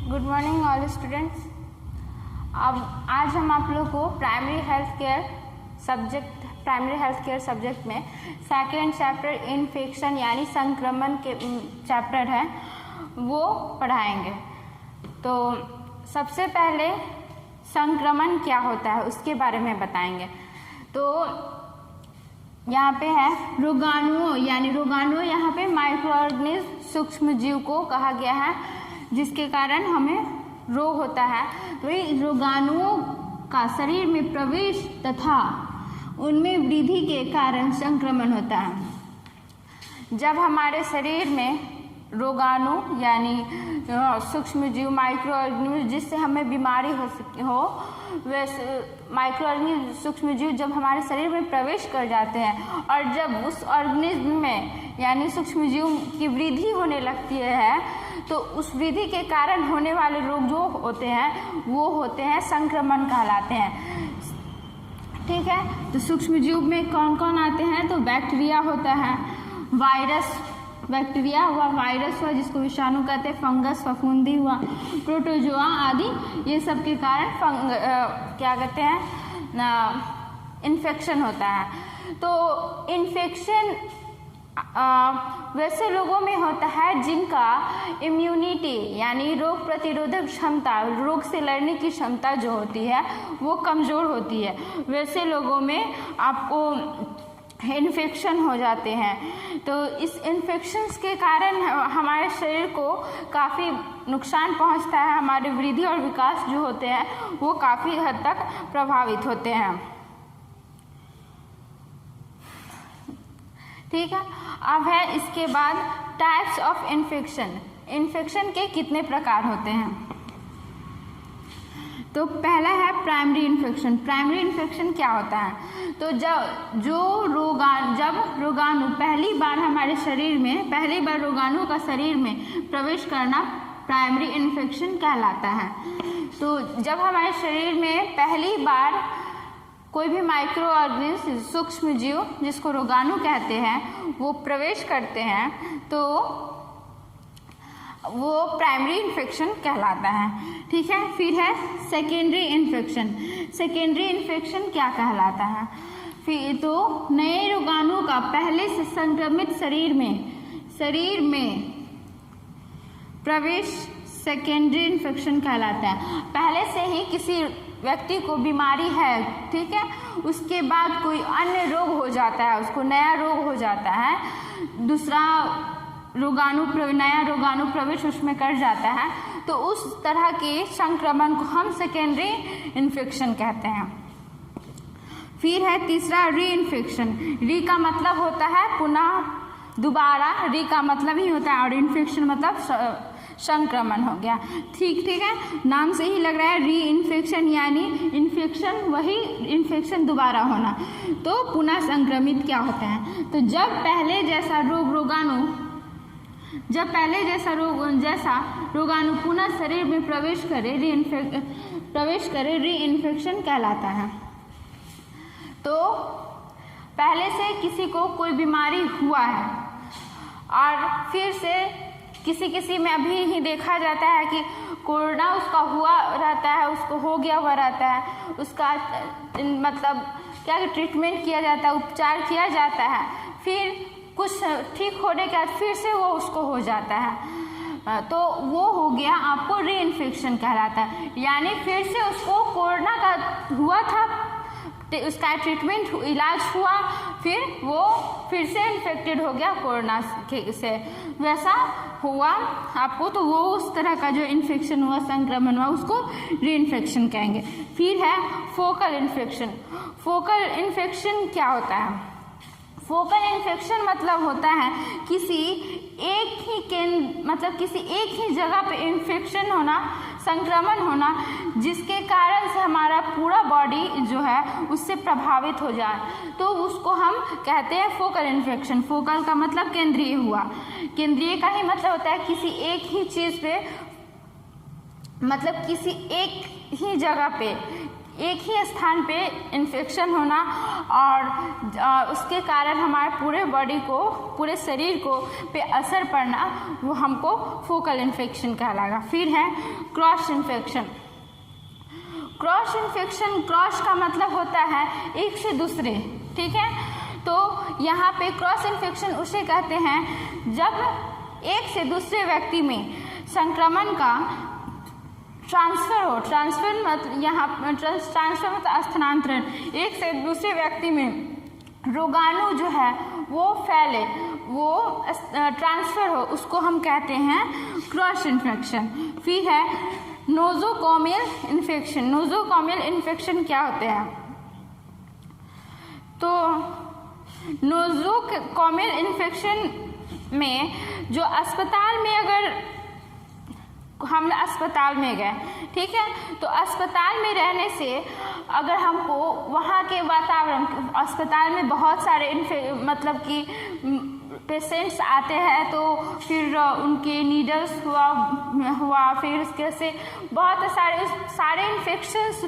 Good morning all students. अब आज हम आप लोग को प्राइमरी हेल्थ केयर सब्जेक्ट में सेकेंड चैप्टर इन्फेक्शन यानी संक्रमण के चैप्टर है वो पढ़ाएंगे। तो सबसे पहले संक्रमण क्या होता है उसके बारे में बताएंगे। तो यहाँ पे है रोगाणुओं यानी रोगाणु, यहाँ पे माइक्रो ऑर्गेनिज्म सूक्ष्म जीव को कहा गया है जिसके कारण हमें रोग होता है। तो ये रोगाणुओं का शरीर में प्रवेश तथा उनमें वृद्धि के कारण संक्रमण होता है। जब हमारे शरीर में रोगाणु यानी सूक्ष्म जीव माइक्रो ऑर्गेनिज्म जिससे हमें बीमारी हो वैसे माइक्रो ऑर्गेनिज्म सूक्ष्म जीव जब हमारे शरीर में प्रवेश कर जाते हैं और जब उस ऑर्गेनिज्म में यानी सूक्ष्म जीव की वृद्धि होने लगती है तो उस वृद्धि के कारण होने वाले रोग जो होते हैं वो होते हैं संक्रमण कहलाते हैं। ठीक है, तो सूक्ष्म जीव में कौन कौन आते हैं? तो बैक्टीरिया होता है, वायरस बैक्टीरिया हुआ, वायरस हुआ जिसको विषाणु कहते हैं, फंगस फफूंदी हुआ, प्रोटोजोआ आदि, ये सब के कारण क्या कहते हैं इन्फेक्शन होता है। तो इन्फेक्शन वैसे लोगों में होता है जिनका इम्यूनिटी यानी रोग प्रतिरोधक क्षमता, रोग से लड़ने की क्षमता जो होती है वो कमज़ोर होती है। वैसे लोगों में आपको इन्फेक्शन हो जाते हैं। तो इस इन्फेक्शंस के कारण हमारे शरीर को काफ़ी नुकसान पहुंचता है, हमारे वृद्धि और विकास जो होते हैं वो काफ़ी हद तक प्रभावित होते हैं। ठीक है, अब है इसके बाद टाइप्स ऑफ इन्फेक्शन। इन्फेक्शन के कितने प्रकार होते हैं? तो पहला है प्राइमरी इन्फेक्शन। प्राइमरी इन्फेक्शन क्या होता है? तो जब रोगाणु पहली बार हमारे शरीर में रोगाणु का शरीर में प्रवेश करना प्राइमरी इन्फेक्शन कहलाता है। तो जब हमारे शरीर में पहली बार कोई भी माइक्रो ऑर्गेनिज्म सूक्ष्म जीव जिसको रोगाणु कहते हैं वो प्रवेश करते हैं तो वो प्राइमरी इन्फेक्शन कहलाता है। ठीक है, फिर है सेकेंडरी इन्फेक्शन। सेकेंडरी इन्फेक्शन क्या कहलाता है? फिर तो नए रोगाणु का पहले से संक्रमित शरीर में प्रवेश सेकेंडरी इन्फेक्शन कहलाता है। पहले से ही किसी व्यक्ति को बीमारी है, ठीक है, उसके बाद कोई अन्य रोग हो जाता है, उसको नया रोग हो जाता है, दूसरा नया रोगाणु प्रवेश उसमें कर जाता है, तो उस तरह के संक्रमण को हम सेकेंडरी इन्फेक्शन कहते हैं। फिर है तीसरा री इन्फेक्शन। री का मतलब होता है पुनः दोबारा, री का मतलब ही होता है और इन्फेक्शन मतलब संक्रमण हो गया। ठीक है, नाम से ही लग रहा है री इन्फेक्शन यानी इन्फेक्शन वही इन्फेक्शन दोबारा होना। तो पुनः संक्रमित क्या होता है? तो जब पहले जैसा रोगाणु पुनः शरीर में प्रवेश करे री इन्फेक्शन कहलाता है। तो पहले से किसी को कोई बीमारी हुआ है और फिर से किसी में अभी ही देखा जाता है कि कोरोना उसका हुआ रहता है, उसको हो गया हुआ रहता है, उसका मतलब क्या ट्रीटमेंट किया जाता है, उपचार किया जाता है, फिर कुछ ठीक होने के बाद फिर से वो उसको हो जाता है, तो वो हो गया आपको री इन्फेक्शन कहलाता है। यानी फिर से उसको कोरोना का हुआ था, उसका ट्रीटमेंट इलाज हुआ, फिर वो फिर से इन्फेक्टेड हो गया कोरोना से, वैसा हुआ आपको। तो वो उस तरह का जो इन्फेक्शन हुआ, संक्रमण हुआ, उसको री इन्फेक्शन कहेंगे। फिर है फोकल इन्फेक्शन। फोकल इन्फेक्शन क्या होता है? फोकल इन्फेक्शन मतलब होता है किसी एक ही जगह पे इन्फेक्शन होना, संक्रमण होना, जिसके कारण से हमारा पूरा बॉडी जो है उससे प्रभावित हो जाए, तो उसको हम कहते हैं फोकल इन्फेक्शन। फोकल का मतलब केंद्रीय हुआ, केंद्रीय का ही मतलब होता है किसी एक ही चीज़ पे, मतलब किसी एक ही जगह पे एक ही स्थान पे इन्फेक्शन होना और उसके कारण हमारे पूरे बॉडी को, पूरे शरीर को पे असर पड़ना, वो हमको फोकल इन्फेक्शन कहलाएगा। फिर है cross infection. Cross infection, cross का मतलब होता है एक से दूसरे, ठीक है। तो यहाँ पे क्रॉस इन्फेक्शन उसे कहते हैं जब एक से दूसरे व्यक्ति में संक्रमण का ट्रांसफ़र हो। ट्रांसफ़र मतलब यहाँ ट्रांसफ़र मतलब स्थानांतरण, एक से दूसरे व्यक्ति में रोगाणु जो है वो फैले, वो ट्रांसफ़र हो, उसको हम कहते हैं क्रॉस इन्फेक्शन। फिर है नोज़ोकोमियल इन्फेक्शन। नोज़ोकोमियल इन्फेक्शन क्या होते हैं? तो नोज़ोकोमियल इन्फेक्शन में जो अस्पताल में, अगर हम अस्पताल में गए, ठीक है, तो अस्पताल में रहने से अगर हमको वहाँ के वातावरण, अस्पताल में बहुत सारे मतलब कि पेशेंट्स आते हैं, तो फिर उनके नीडल्स हुआ फिर उसके से बहुत सारे इन्फेक्शंस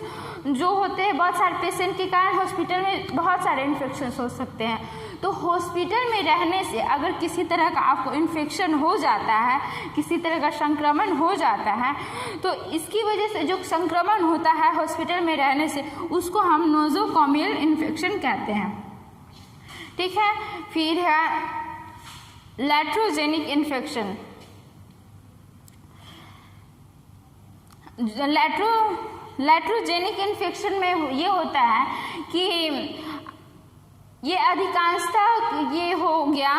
जो होते हैं, बहुत सारे पेशेंट के कारण हॉस्पिटल में बहुत सारे इन्फेक्शंस हो सकते हैं। तो हॉस्पिटल में रहने से अगर किसी तरह का आपको इन्फेक्शन हो जाता है, किसी तरह का संक्रमण हो जाता है, तो इसकी वजह से जो संक्रमण होता है हॉस्पिटल में रहने से, उसको हम नोज़ोकोमियल इन्फेक्शन कहते हैं, ठीक है। फिर है लैट्रोजेनिक इन्फेक्शन। लैट्रोजेनिक इन्फेक्शन में ये होता है कि ये अधिकांशतः ये हो गया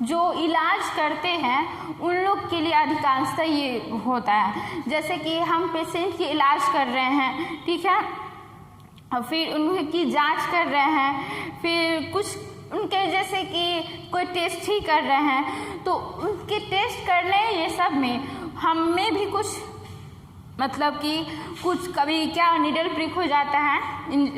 जो इलाज करते हैं उन लोग के लिए अधिकांशतः ये होता है। जैसे कि हम पेशेंट की इलाज कर रहे हैं, ठीक है, और फिर उनकी जांच कर रहे हैं, फिर कुछ उनके जैसे कि कोई टेस्ट ही कर रहे हैं, तो उनके टेस्ट करने ये सब में हमें भी कुछ मतलब कि कुछ कभी क्या नीडल प्रिक हो जाता है,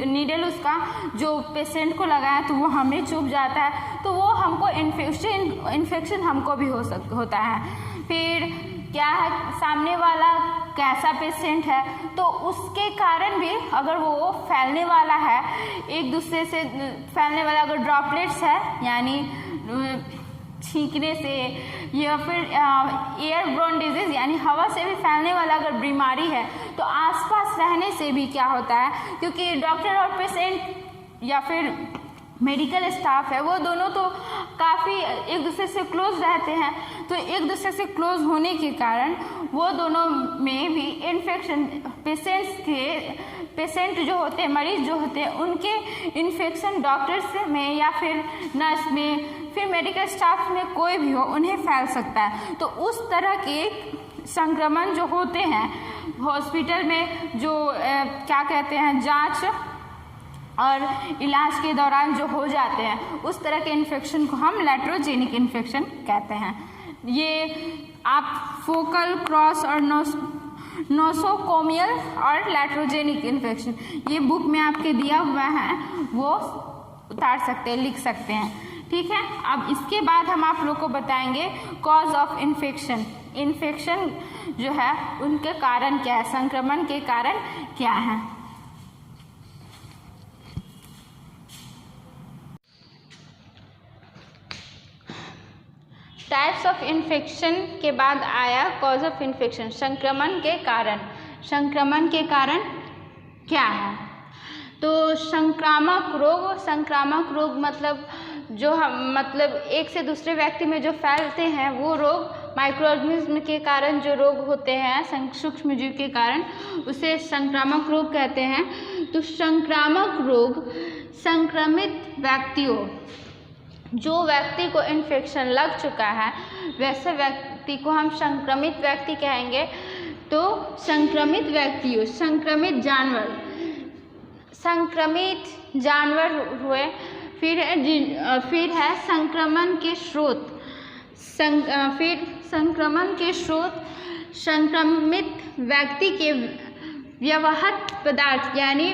नीडल उसका जो पेशेंट को लगा है तो वो हमें चुभ जाता है, तो वो हमको इन्फेक्शन हमको भी होता है। फिर क्या है, सामने वाला कैसा पेशेंट है, तो उसके कारण भी अगर वो फैलने वाला है, एक दूसरे से फैलने वाला अगर ड्रॉपलेट्स है, यानी छींकने से, या फिर एयरबोर्न डिजीज यानी हवा से भी फैलने वाला अगर बीमारी है, तो आसपास रहने से भी क्या होता है, क्योंकि डॉक्टर और पेशेंट या फिर मेडिकल स्टाफ है वो दोनों तो काफ़ी एक दूसरे से क्लोज रहते हैं, तो एक दूसरे से क्लोज होने के कारण वो दोनों में भी इन्फेक्शन, पेशेंट जो होते हैं, मरीज जो होते हैं, उनके इन्फेक्शन डॉक्टर्स में या फिर नर्स में, फिर मेडिकल स्टाफ में कोई भी हो, उन्हें फैल सकता है। तो उस तरह के संक्रमण जो होते हैं हॉस्पिटल में, जो क्या कहते हैं, जांच और इलाज के दौरान जो हो जाते हैं, उस तरह के इन्फेक्शन को हम लैट्रोजेनिक इन्फेक्शन कहते हैं। ये आप फोकल, क्रॉस और नोसोकोमियल और लैट्रोजेनिक इन्फेक्शन ये बुक में आपके दिया हुआ है, वो उतार सकते हैं, लिख सकते हैं, ठीक है। अब इसके बाद हम आप लोग को बताएंगे कॉज ऑफ इन्फेक्शन। इन्फेक्शन जो है उनके कारण क्या है, संक्रमण के कारण क्या है। टाइप्स ऑफ इन्फेक्शन के बाद आया कॉज ऑफ इन्फेक्शन, संक्रमण के कारण। संक्रमण के कारण क्या है, तो संक्रामक रोग मतलब जो हम एक से दूसरे व्यक्ति में जो फैलते हैं वो रोग, माइक्रोऑर्गेनिज्म के कारण जो रोग होते हैं, सूक्ष्म जीव के कारण, उसे संक्रामक रोग कहते हैं। तो संक्रामक रोग संक्रमित व्यक्तियों, जो व्यक्ति को इन्फेक्शन लग चुका है वैसे व्यक्ति को हम संक्रमित व्यक्ति कहेंगे। तो संक्रमित व्यक्तियों, संक्रमित जानवर हुए। फिर है संक्रमण के स्रोत, फिर संक्रमण के स्रोत संक्रमित व्यक्ति के व्यवहार पदार्थ, यानी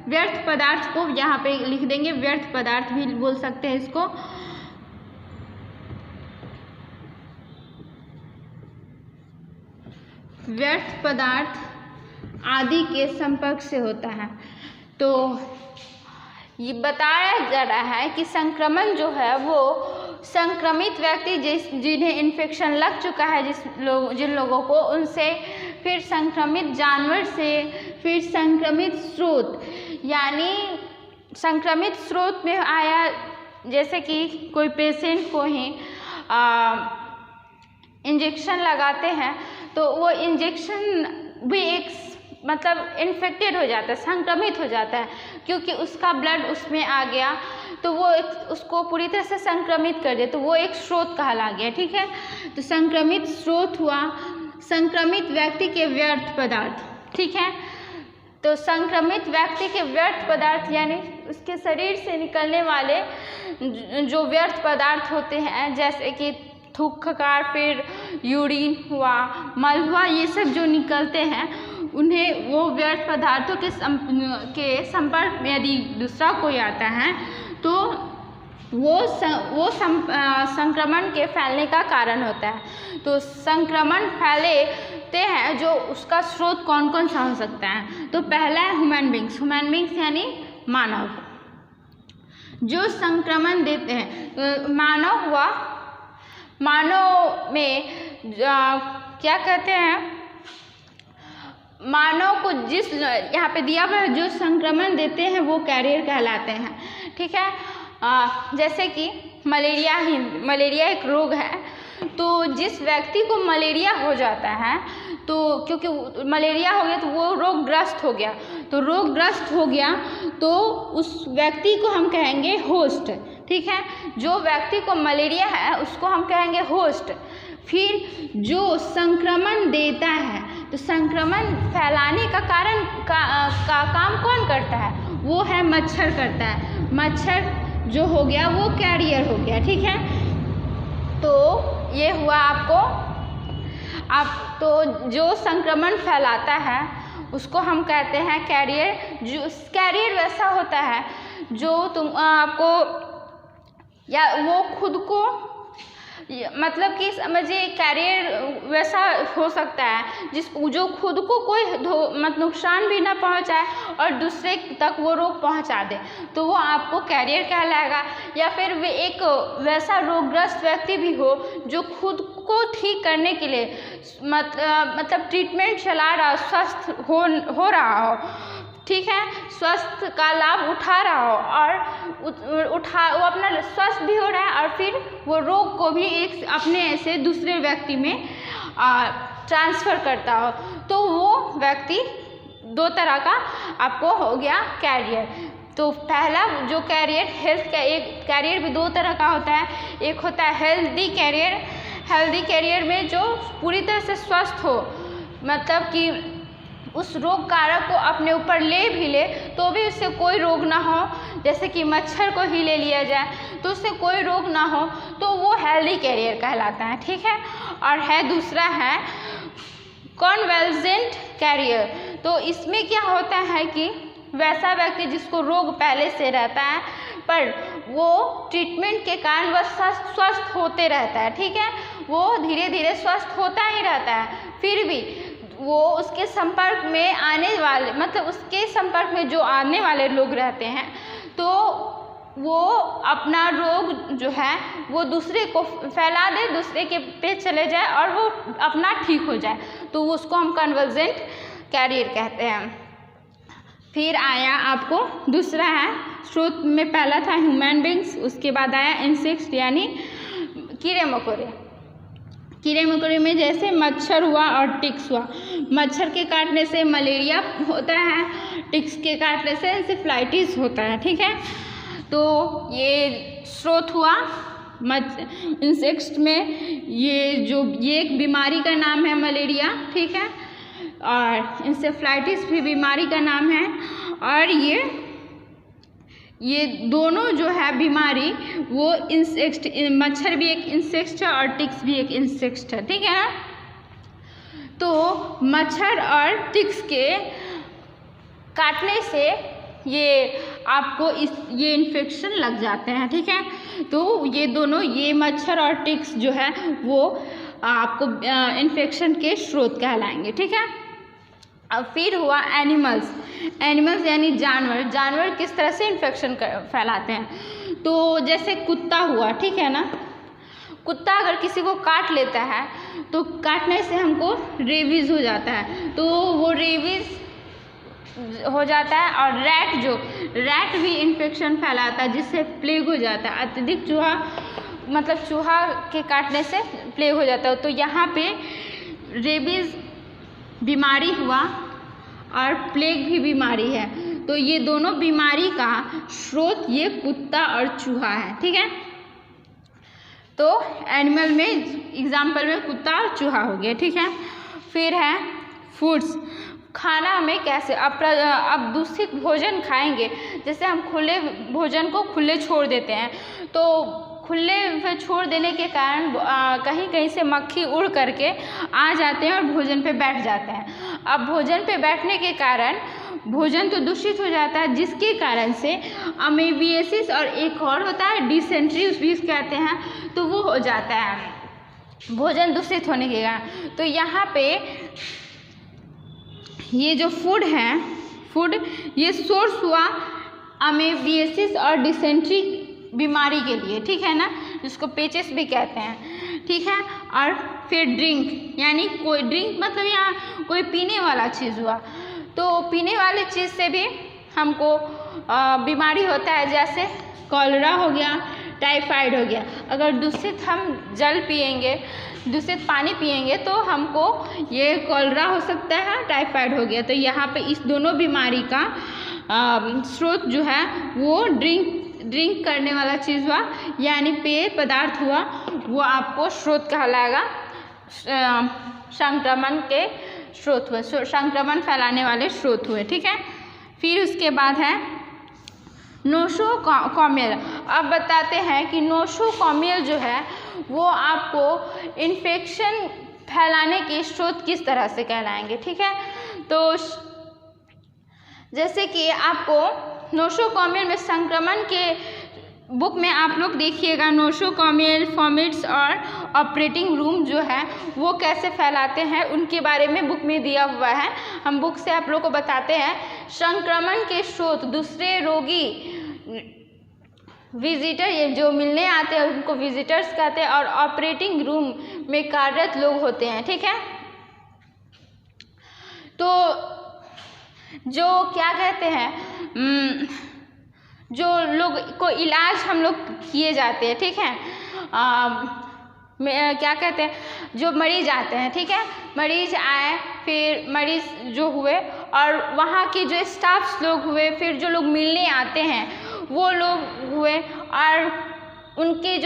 व्यर्थ पदार्थ को यहाँ पे लिख देंगे, व्यर्थ पदार्थ भी बोल सकते हैं इसको। व्यर्थ पदार्थ आदि के संपर्क से होता है। तो ये बताया जा रहा है कि संक्रमण जो है वो संक्रमित व्यक्ति जिन्हें इन्फेक्शन लग चुका है जिन लोगों को, उनसे, फिर संक्रमित जानवर से, फिर संक्रमित स्रोत, यानी संक्रमित स्रोत में आया जैसे कि कोई पेशेंट को ही इंजेक्शन लगाते हैं तो वो इंजेक्शन भी एक मतलब इन्फेक्टेड हो जाता है, संक्रमित हो जाता है, क्योंकि उसका ब्लड उसमें आ गया तो वो उसको पूरी तरह से संक्रमित कर दे, तो वो एक स्रोत कहला गया। ठीक है, तो संक्रमित स्रोत हुआ संक्रमित व्यक्ति के व्यर्थ पदार्थ। ठीक है, तो संक्रमित व्यक्ति के व्यर्थ पदार्थ यानी उसके शरीर से निकलने वाले जो व्यर्थ पदार्थ होते हैं, जैसे कि थूक खकार, फिर यूरिन हुआ, मल हुआ, ये सब जो निकलते हैं, उन्हें वो व्यर्थ पदार्थों के संपर्क में यदि दूसरा कोई आता है तो वो संक्रमण के फैलने का कारण होता है। तो संक्रमण फैलते हैं जो उसका स्रोत कौन कौन सा हो सकता है। तो पहला है ह्यूमन बींग्स यानी मानव, जो संक्रमण देते हैं। मानव हुआ, मानव में क्या कहते हैं, मानव को जिस यहाँ पे दिया हुआ है जो संक्रमण देते हैं वो कैरियर कहलाते हैं। ठीक है, जैसे कि मलेरिया एक रोग है, तो जिस व्यक्ति को मलेरिया हो जाता है तो क्योंकि मलेरिया हो गया तो वो रोगग्रस्त हो गया, तो रोगग्रस्त हो गया तो उस व्यक्ति को हम कहेंगे होस्ट। ठीक है, जो व्यक्ति को मलेरिया है उसको हम कहेंगे होस्ट। फिर जो संक्रमण देता है, तो संक्रमण फैलाने का कारण का काम कौन करता है, वो है मच्छर करता है। मच्छर जो हो गया वो कैरियर हो गया। ठीक है, तो ये हुआ तो जो संक्रमण फैलाता है उसको हम कहते हैं कैरियर। जो कैरियर वैसा होता है जो आपको या वो खुद को मतलब कि समझिए कैरियर वैसा हो सकता है जो खुद को कोई नुकसान भी ना पहुंचाए और दूसरे तक वो रोग पहुंचा दे, तो वो आपको कैरियर कहलाएगा। या फिर वे एक वैसा रोगग्रस्त व्यक्ति भी हो जो खुद को ठीक करने के लिए मतलब ट्रीटमेंट चला रहा, स्वस्थ हो रहा हो, ठीक है, स्वस्थ का लाभ उठा रहा हो और वो अपना स्वस्थ भी हो रहा है और फिर वो रोग को भी एक अपने से दूसरे व्यक्ति में ट्रांसफ़र करता हो, तो वो व्यक्ति दो तरह का आपको हो गया कैरियर। तो पहला जो कैरियर हेल्थ का, एक कैरियर भी दो तरह का होता है, एक होता है हेल्दी कैरियर। हेल्दी कैरियर में जो पूरी तरह से स्वस्थ हो, मतलब कि उस रोग कारक को अपने ऊपर ले तो भी उससे कोई रोग ना हो, जैसे कि मच्छर को ही ले लिया जाए तो उससे कोई रोग ना हो, तो वो हेल्दी कैरियर कहलाता है। ठीक है, और है दूसरा है कॉन्वैल्जेंट कैरियर। तो इसमें क्या होता है कि वैसा व्यक्ति जिसको रोग पहले से रहता है पर वो ट्रीटमेंट के कारण वह स्वस्थ होते रहता है। ठीक है, वो धीरे धीरे स्वस्थ होता ही रहता है, फिर भी वो उसके संपर्क में आने वाले, मतलब उसके संपर्क में जो आने वाले लोग रहते हैं तो वो अपना रोग जो है वो दूसरे को फैला दे, दूसरे के पे चले जाए और वो अपना ठीक हो जाए, तो उसको हम कन्वर्जेंट कैरियर कहते हैं। फिर आया आपको दूसरा है, स्रोत में पहला था ह्यूमन बींग्स, उसके बाद आया इंसेक्ट्स यानी कीड़े मकोड़े। कीड़े मकोड़े में जैसे मच्छर हुआ और टिक्स हुआ। मच्छर के काटने से मलेरिया होता है, टिक्स के काटने से एंसेफ्लाइटिस होता है। ठीक है, तो ये स्रोत हुआ इंसेक्ट्स में। ये एक बीमारी का नाम है मलेरिया, ठीक है, और इंसेफ्लाइटिस भी बीमारी का नाम है। और ये दोनों जो है बीमारी वो इंसेक्ट, मच्छर भी एक इंसेक्ट है और टिक्स भी एक इंसेक्ट है। ठीक है ना, तो मच्छर और टिक्स के काटने से ये आपको ये इन्फेक्शन लग जाते हैं। ठीक है, तो ये दोनों, ये मच्छर और टिक्स जो है वो आपको इन्फेक्शन के स्रोत कहलाएंगे। ठीक है, अब फिर हुआ एनिमल्स। एनिमल्स यानी जानवर। जानवर किस तरह से इन्फेक्शन फैलाते हैं, तो जैसे कुत्ता हुआ, ठीक है ना। कुत्ता अगर किसी को काट लेता है तो काटने से हमको रेबीज़ हो जाता है, तो वो रेबीज़ हो जाता है। और रैट भी इन्फेक्शन फैलाता है जिससे प्लेग हो जाता है। अत्यधिक चूहा मतलब चूहा के काटने से प्लेग हो जाता है। तो यहाँ पे रेबीज़ बीमारी हुआ और प्लेग भी बीमारी है, तो ये दोनों बीमारी का स्रोत ये कुत्ता और चूहा है, ठीक है। तो एनिमल में एग्जाम्पल में कुत्ता और चूहा हो गया, ठीक है। फिर है फूड्स। खाना में कैसे अब दूषित भोजन खाएंगे, जैसे हम खुले भोजन को खुले छोड़ देते हैं, तो खुले पे छोड़ देने के कारण कहीं कहीं से मक्खी उड़ करके आ जाते हैं और भोजन पे बैठ जाते हैं। अब भोजन पे बैठने के कारण भोजन तो दूषित हो जाता है, जिसके कारण से अमेबियासिस और एक और होता है डिसेंट्री भी कहते हैं, तो वो हो जाता है भोजन दूषित होने के कारण। तो यहाँ पे ये जो फूड ये सोर्स हुआ अमेबियासिस और डिसेंट्री बीमारी के लिए, ठीक है ना, जिसको पेचिस भी कहते हैं, ठीक है। और फिर ड्रिंक यानी कोई ड्रिंक मतलब यहाँ कोई पीने वाला चीज़ हुआ, तो पीने वाली चीज़ से भी हमको बीमारी होता है, जैसे कॉलरा हो गया, टाइफाइड हो गया। अगर दूषित हम जल पिएंगे, दूषित पानी पिएंगे तो हमको ये कॉलरा हो सकता है, टाइफाइड हो गया। तो यहाँ पे इस दोनों बीमारी का स्रोत जो है वो ड्रिंक करने वाला चीज़ हुआ, यानी पेय पदार्थ हुआ, वो आपको स्रोत कहलाएगा, संक्रमण के स्रोत हुए, संक्रमण फैलाने वाले स्रोत हुए, ठीक है। फिर उसके बाद है नोसोकॉमियल। अब बताते हैं कि नोसोकॉमियल जो है वो आपको इन्फेक्शन फैलाने के स्रोत किस तरह से कहलाएंगे, ठीक है। तो जैसे कि आपको नोसोकॉमियल में संक्रमण के बुक में आप लोग देखिएगा, नोसोकॉमियल, फॉमिट्स और ऑपरेटिंग रूम जो है वो कैसे फैलाते हैं उनके बारे में बुक में दिया हुआ है। हम बुक से आप लोग को बताते हैं। संक्रमण के स्रोत दूसरे रोगी, विजिटर, ये जो मिलने आते हैं उनको विजिटर्स कहते हैं, और ऑपरेटिंग रूम में कार्यरत लोग होते हैं, ठीक है। तो जो क्या कहते हैं, जो लोग को इलाज हम लोग किए जाते हैं, ठीक है, क्या कहते हैं, जो मरीज आते हैं, ठीक है, मरीज आए, फिर मरीज जो हुए और वहाँ के जो स्टाफ्स लोग हुए, फिर जो लोग मिलने आते हैं वो लोग हुए, और उनके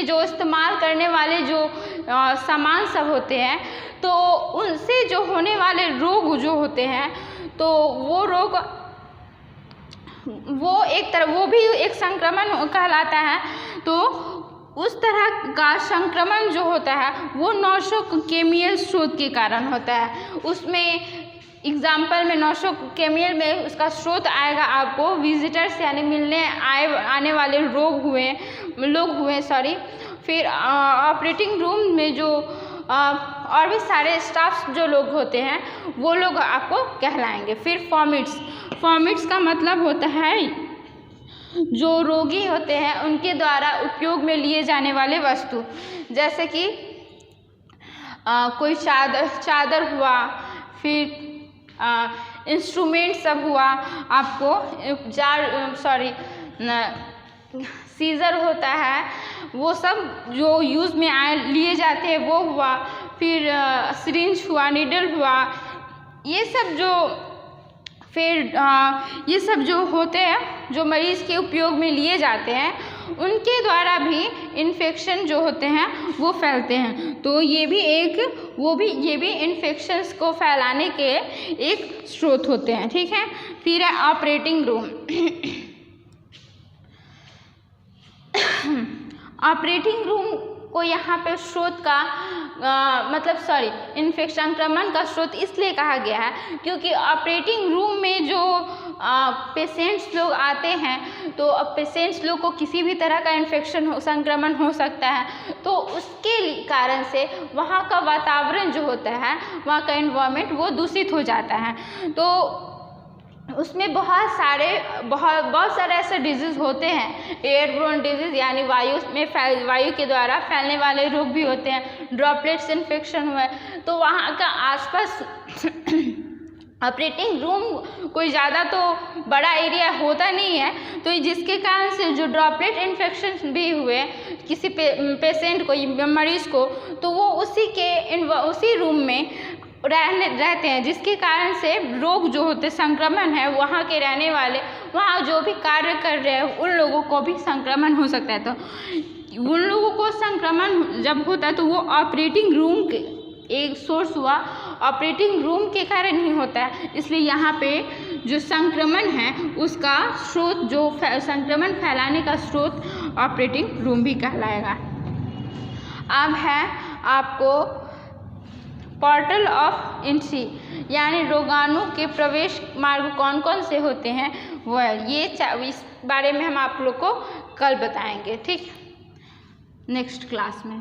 जो इस्तेमाल करने वाले जो सामान सब होते हैं, तो उनसे जो होने वाले रोग जो होते हैं, तो वो रोग वो भी एक संक्रमण कहलाता है। तो उस तरह का संक्रमण जो होता है वो नोसोकॉमियल स्रोत के कारण होता है। उसमें एग्जाम्पल में नोसोकॉमियल में उसका स्रोत आएगा आपको विजिटर्स, यानी मिलने आने वाले लोग हुए। फिर ऑपरेटिंग रूम में जो और भी सारे स्टाफ जो लोग होते हैं वो लोग आपको कहलाएंगे। फिर फॉमिट्स का मतलब होता है जो रोगी होते हैं उनके द्वारा उपयोग में लिए जाने वाले वस्तु, जैसे कि कोई चादर हुआ, फिर इंस्ट्रूमेंट सब हुआ, आपको सीजर होता है, वो सब जो यूज़ में लिए जाते हैं वो हुआ। फिर सिरिंज हुआ, नीडल हुआ, ये सब जो होते हैं जो मरीज़ के उपयोग में लिए जाते हैं, उनके द्वारा भी इन्फेक्शन जो होते हैं वो फैलते हैं। तो ये भी इन्फेक्शंस को फैलाने के एक स्रोत होते हैं, ठीक है। फिर है ऑपरेटिंग रूम। ऑपरेटिंग रूम को यहाँ पे स्रोत का संक्रमण का स्रोत इसलिए कहा गया है क्योंकि ऑपरेटिंग रूम में जो पेशेंट्स लोग आते हैं तो अब पेशेंट्स लोग को किसी भी तरह का इन्फेक्शन संक्रमण हो सकता है, तो उसके कारण से वहाँ का वातावरण जो होता है, वहाँ का एनवायरनमेंट वो दूषित हो जाता है। तो उसमें बहुत सारे ऐसे डिजीज़ होते हैं, एयरब्रोन डिजीज़ यानी वायु के द्वारा फैलने वाले रोग भी होते हैं, ड्रॉपलेट्स इन्फेक्शन हुआ है। तो वहाँ का आसपास ऑपरेटिंग रूम कोई ज़्यादा तो बड़ा एरिया होता नहीं है, तो जिसके कारण से जो ड्रॉपलेट इन्फेक्शन भी हुए किसी पेशेंट को, मरीज़ को, तो वो उसी रूम में रहते हैं, जिसके कारण से रोग जो होते संक्रमण है, वहाँ के रहने वाले, वहाँ जो भी कार्य कर रहे हैं उन लोगों को भी संक्रमण हो सकता है। तो उन लोगों को संक्रमण जब होता है तो वो ऑपरेटिंग रूम के एक सोर्स हुआ, ऑपरेटिंग रूम के कारण ही होता है। इसलिए यहाँ पे जो संक्रमण है उसका स्रोत, जो संक्रमण फैलाने का स्रोत ऑपरेटिंग रूम भी कहलाएगा। अब है आपको पोर्टल ऑफ एंट्री, यानी रोगाणु के प्रवेश मार्ग कौन कौन से होते हैं, वो ये इस बारे में हम आप लोग को कल बताएंगे, ठीक, नेक्स्ट क्लास में।